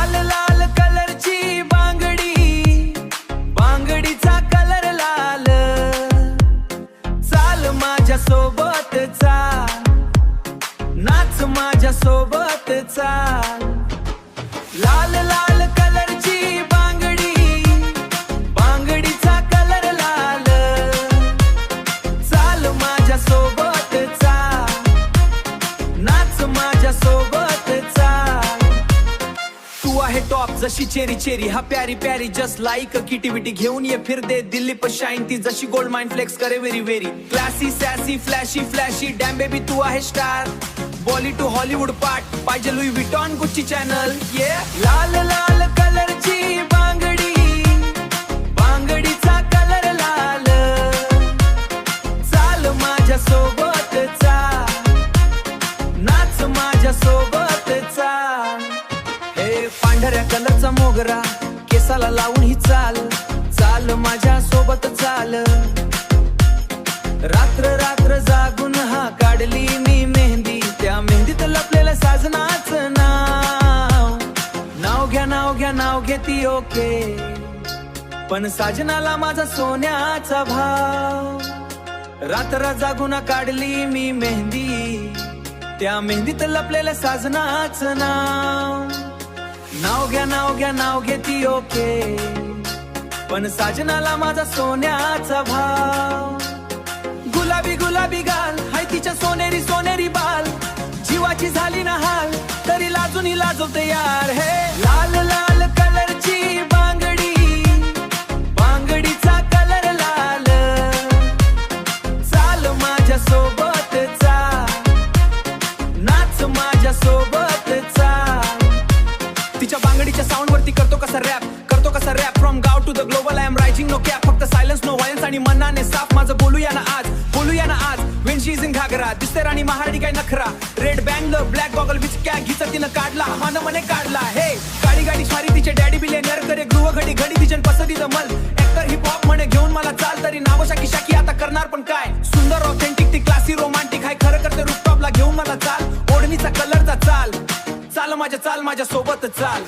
लाल लाल कलरची बांगडी, बांगडीचा कलर लाल, चाल माझ्या सोबत चाल, नाच माझ्या सोबत चाल. लाल लाल कलरची बांगडी, बांगडीचा कलर लाल, चाल माझ्या सोबत चाल, नाच माझ्या सोबत चाल. तू आहे टॉप जशी चेरी चेरी, हा प्यारी प्यारी जस्ट लाईक किटी विटी, घेऊन ये फिर दे दिल्ली पर शाईन, ती जशी गोल्ड माइन फ्लेक्स करे very very. Classy sassy flashy flashy, damn baby तू आहे star, Bolly to Hollywood part, पाहिजे लुई विटॉन गुच्ची चॅनल. ये लाल लाल कलरची बांगडी, बांगडीचा कलर लाल, चाल माझ्या सोबत चाल, नाच माझ्या सोबत चाल. हे पांढऱ्या कलरचा मोगरा, केसाला लावून ही चाल, चाल माझ्या सोबत चाल. रात्र रात्र जागून हा काढली मी मेहंदी, त्या मेहंदीत लपलेलं साजनाचं नाव. नाव घ्या नाव घ्या नाव घेती ओके, पण साजनाला माझा सोन्याचा भाव. रात्र जागून काढली मी मेहंदी, त्या मेहंदीत लपलेलं साजनाचं नाव. नाव घ्या नाव घ्या नाव घेती ओके, पण साजनाला माझा सोन्याचा भाव. गुलाबी गुलाबी गाल, हाय तिच्या सोनेरी सोनेरी बाल, जीवाची झाली ना हाल, तरी लाजून लाजवते यार. हे लाल लाल कलरची बांगडी, बांगडीचा कलर लाल, चाल माझ्या सोबत चाल, नाच माझ्या सोबत चाल. तिच्या बांगडीच्या साऊंड वरती करतो कसा रॅप, करतो कसा रॅप, फ्रॉम गाव to the global I am rising no cap. फक्त सायलन्स नो व्हायलन्स आणि मनाने साफ, माझं बोलूया ना आज, बोलूया ना आज. वेन शी इज इन घागरा, दिसते राणी महाराणी काय नखरा, red bangle black goggle which क्या घिचा तिनं काढला, मन मने काढला. हे गाडी गाडी स्वारी तिचे डॅडी बिलेनियर, करे गृह घडी घडी तिच्या पसंतीचं मल. ऍक्टर हिप हॉप म्हणे घेऊन मला चाल, तरी नाव शाकी शाकी आता करणार पण काय. सुंदर ऑथेंटिक ती क्लासी रोमांटिक, हाय खरं करते रूफटॉपला घेऊन मला चाल. ओढणीचा कलरचा चाल, चाल माझ्या सोबत चाल.